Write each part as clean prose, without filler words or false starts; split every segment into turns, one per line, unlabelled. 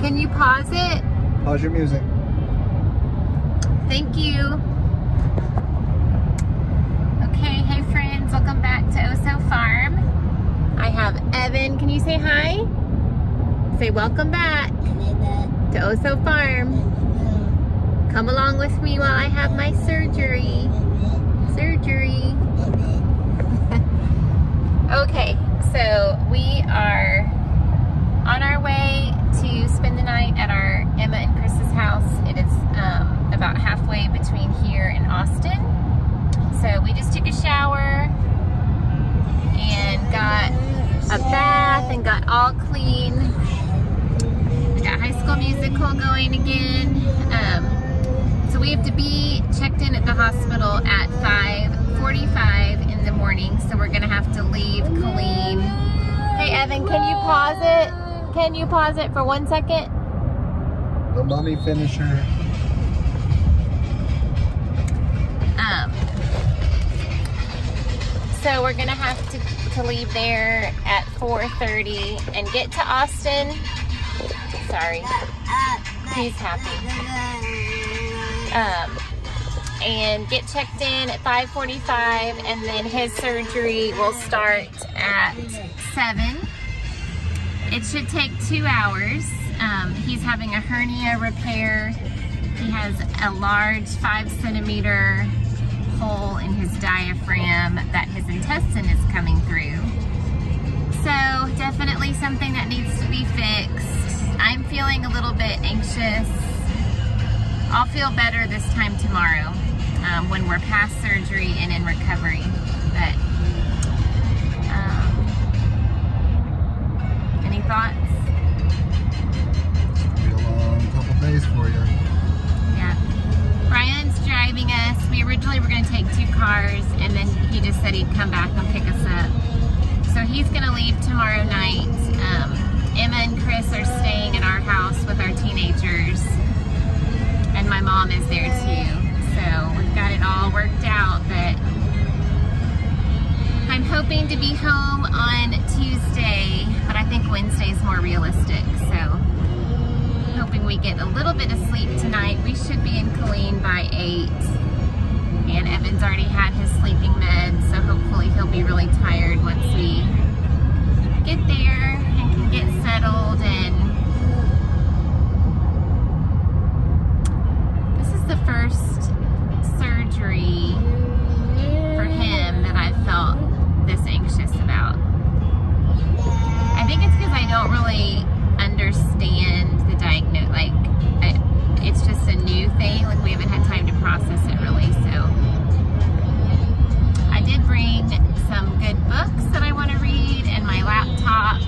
Can you pause it?
Pause your music.
Thank you. Okay, hey friends, welcome back to Oso Farm. I have Evan. Can you say hi? Say welcome back to Oso Farm. Come along with me while I have my surgery. Okay, so we are on our way to spend the night at our Emma and Chris's house. It is about halfway between here and Austin. So we just took a shower and got a bath and got all clean. We got High School Musical going again. So we have to be checked in at the hospital at 5:45 in the morning. So we're gonna have to leave Colleen. Hey Evan, can you pause it? Can you pause it for 1 second?
Let mommy finish her.
So we're gonna have to leave there at 4:30 and get to Austin. Sorry, he's happy. And get checked in at 5:45, and then his surgery will start at 7. It should take 2 hours. He's having a hernia repair. He has a large 5-centimeter hole in his diaphragm that his intestine is coming through. So definitely something that needs to be fixed. I'm feeling a little bit anxious. I'll feel better this time tomorrow when we're past surgery and in recovery. But any thoughts?
It'll be a long couple days for you.
Yeah. Brian's driving us. We originally were going to take 2 cars, and then he just said he'd come back and pick us up. So he's going to leave tomorrow night. Emma and Chris are staying in our house with our teenagers, and my mom is there too. So we've got it all worked out, but I'm hoping to be home on Tuesday, but I think Wednesday is more realistic. So hoping we get a little bit of sleep tonight. We should be in Colleen by 8. And Evan's already had his sleeping meds, so hopefully he'll be really tired once we get there and can get settled. And this is the first surgery for him that I've felt this anxious about. I think it's because I don't really understand the diagnosis. Like, it's just a new thing. Like, we haven't had time to process it really. So I did bring some good books that I want to read and my laptop.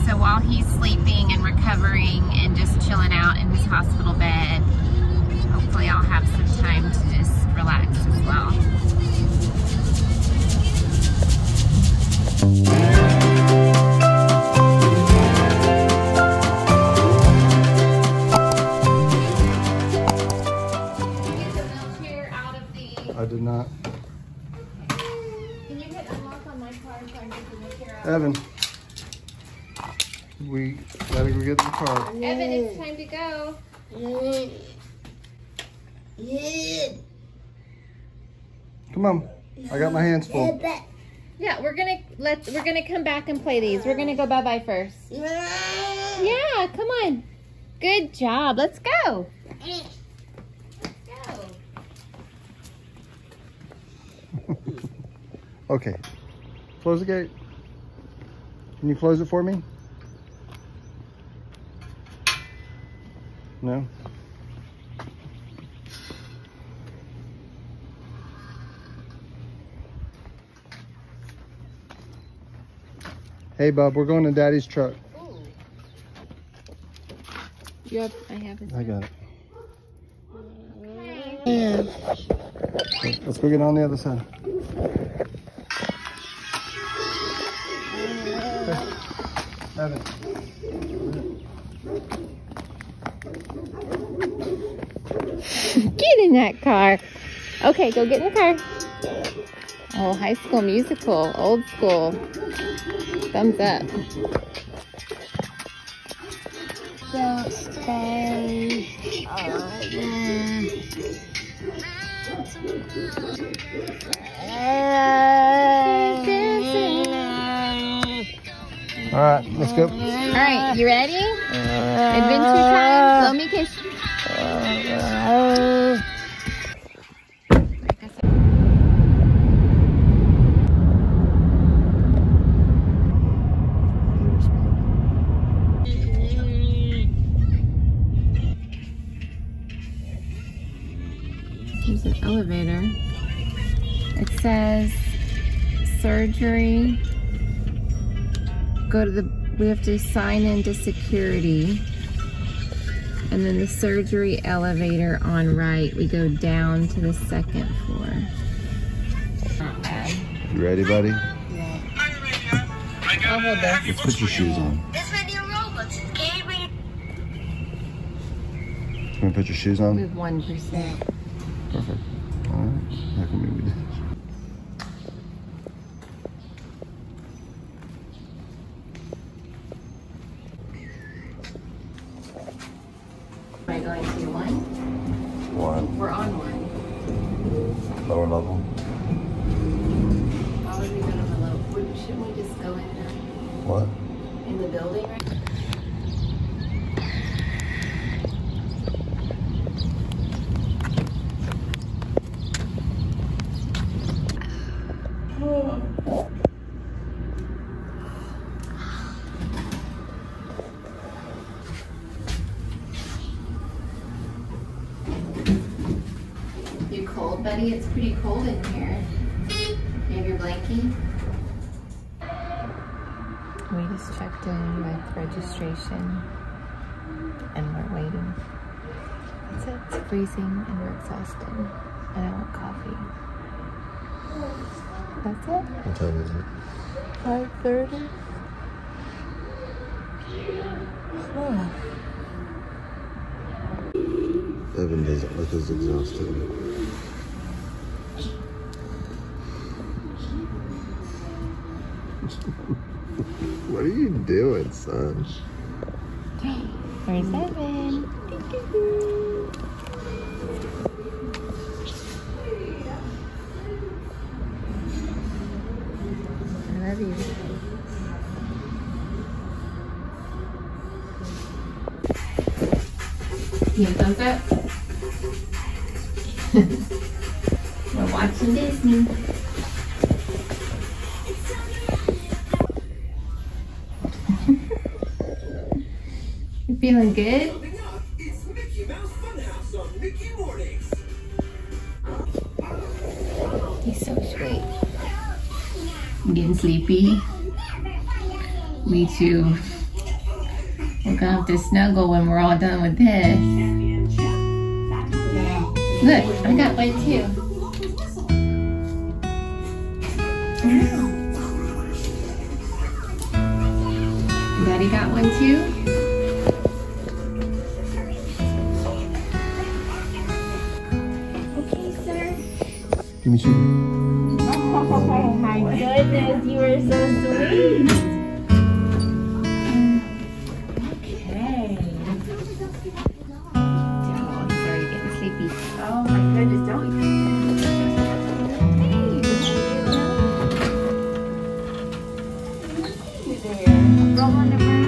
So while he's sleeping and recovering and just chilling out in his hospital bed, hopefully I'll have some time to just relax as well.
I did not.
Can you hit unlock on my car so I can get the wheelchair out?
Evan, we gotta go get the car.
Evan, it's time to go.
Come on, I got my hands full.
Yeah, we're gonna come back and play these. We're gonna go bye-bye first. Yeah, come on. Good job. Let's go. Let's go.
Okay, close the gate. Can you close it for me? No? Hey, bub, we're going to Daddy's truck.
Yep, I have it.
I got it.
Yeah.
Let's go get on the other side. Evan.
Get in that car. Okay, go get in the car. Oh, High School Musical, old school. Thumbs up.
All right, let's go.
All right, you ready? Adventure time. Let me kiss you. There's an elevator. It says surgery. Go to the, we have to sign into security. And then the surgery elevator on right, we go down to the second floor. Not bad.
You ready, buddy?
Yeah. I'll hold this.
Let's put your shoes on. You want to put your shoes on?
Move 1%.
Perfect. All right. How come we did?
Am I going to 1?
1.
We're on 1.
Lower level.
Why would we go to the low? Shouldn't we just go in there?
What?
In the building, right? You cold, buddy? It's pretty cold in here. You have your blankie? We just checked in with registration and we're waiting. It's freezing and we're exhausted and I want coffee. That's it?
What time is it?
5:30. Oh.
Evan doesn't look as exhausted. What are you doing, son?
Where's Evan? I love you. You have thumbs up? We're watching Disney. You feeling good? He's so sweet. I'm getting sleepy. Me too. We're gonna have to snuggle when we're all done with this. Look, I got one too. Daddy got one too? Okay, sir.
Give me some.
Oh my goodness, you are so sweet. Okay. Oh, he's already getting sleepy. Oh my goodness, don't you? Hey there. Rolling around.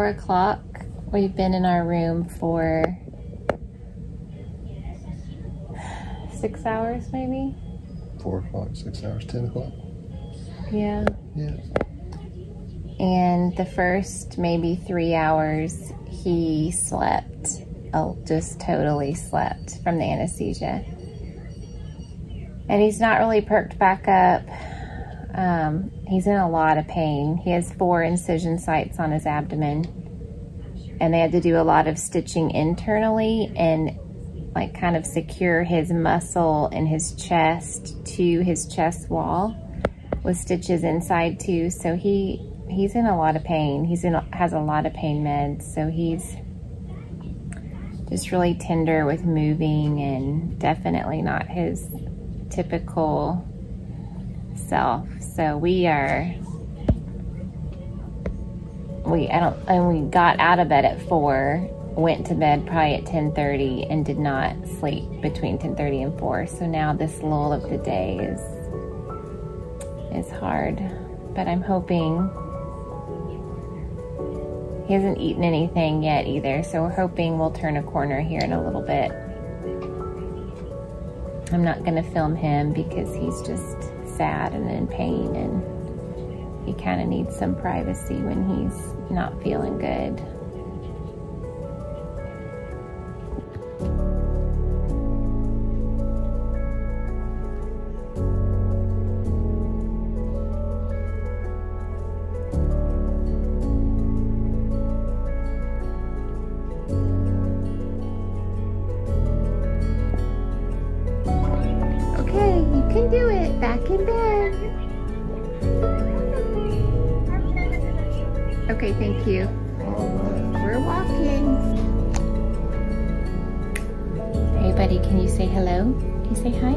4 o'clock. We've been in our room for 6 hours maybe.
4 o'clock, 6 hours, 10 o'clock.
Yeah.
Yeah.
And the first maybe 3 hours he slept. Oh, just totally slept from the anesthesia. And he's not really perked back up. He's in a lot of pain. He has 4 incision sites on his abdomen. And they had to do a lot of stitching internally and like kind of secure his muscle in his chest to his chest wall with stitches inside too. So he's in a lot of pain. Has a lot of pain meds. So he's just really tender with moving and definitely not his typical self. So we got out of bed at 4, went to bed probably at 10:30 and did not sleep between 10:30 and 4. So now this lull of the day is hard, but I'm hoping he hasn't eaten anything yet either. So we're hoping we'll turn a corner here in a little bit. I'm not gonna film him because he's just sad and in pain, and he kind of needs some privacy when he's not feeling good. Okay, you can do it. Back in bed. Okay, thank you. We're walking. Hey buddy, can you say hello? Can you say hi?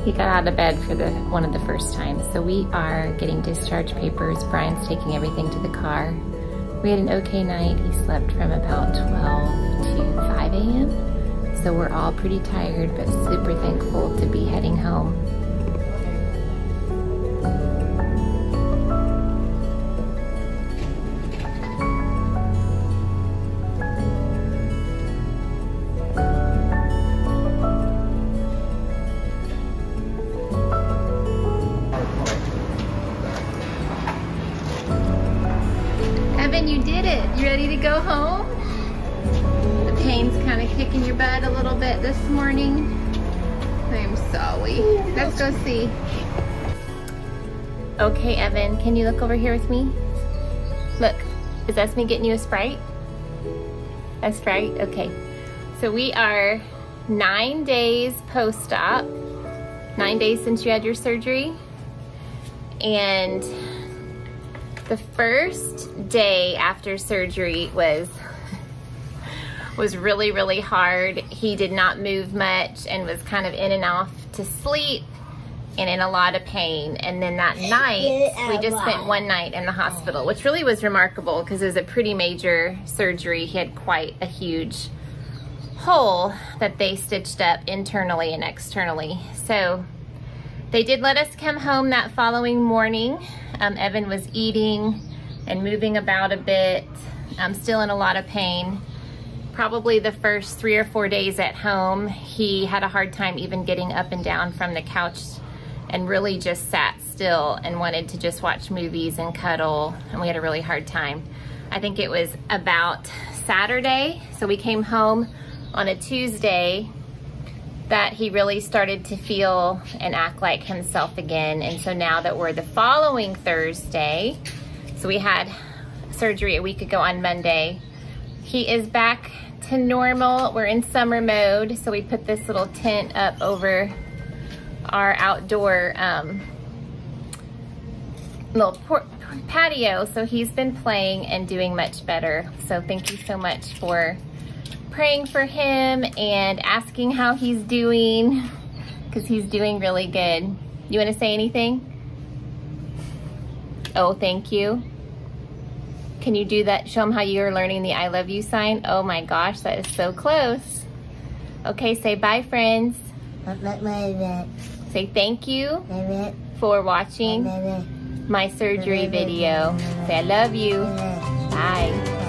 He got out of bed for one of the first times. So we are getting discharge papers. Brian's taking everything to the car. We had an okay night. He slept from about 12 to 5 a.m. So we're all pretty tired, but super thankful to be heading home. Evan, you did it. You ready to go home? The pain's kind of kicking your butt a little bit this morning. I'm sorry. Let's go see. Okay, Evan, can you look over here with me? Look, is that me getting you a Sprite? A Sprite? Okay. So we are 9 days post-op. 9 days since you had your surgery. And the first day after surgery was really, really hard. He did not move much and was kind of in and off to sleep and in a lot of pain. And then that night, we just spent 1 night in the hospital, which really was remarkable because it was a pretty major surgery. He had quite a huge hole that they stitched up internally and externally. So they did let us come home that following morning. Evan was eating and moving about a bit, still in a lot of pain. Probably the first 3 or 4 days at home, he had a hard time even getting up and down from the couch and really just sat still and wanted to just watch movies and cuddle, and we had a really hard time. I think it was about Saturday, so we came home on a Tuesday, that he really started to feel and act like himself again. And so now that we're the following Thursday, so we had surgery a week ago on Monday, he is back to normal. We're in summer mode, so we put this little tent up over our outdoor little patio. So he's been playing and doing much better. So thank you so much for praying for him and asking how he's doing, because he's doing really good. You want to say anything? Oh, thank you. Can you do that? Show him how you're learning the I love you sign. Oh my gosh, that is so close. Okay, say bye, friends. Say thank you for watching my surgery video. Say I love you. Bye.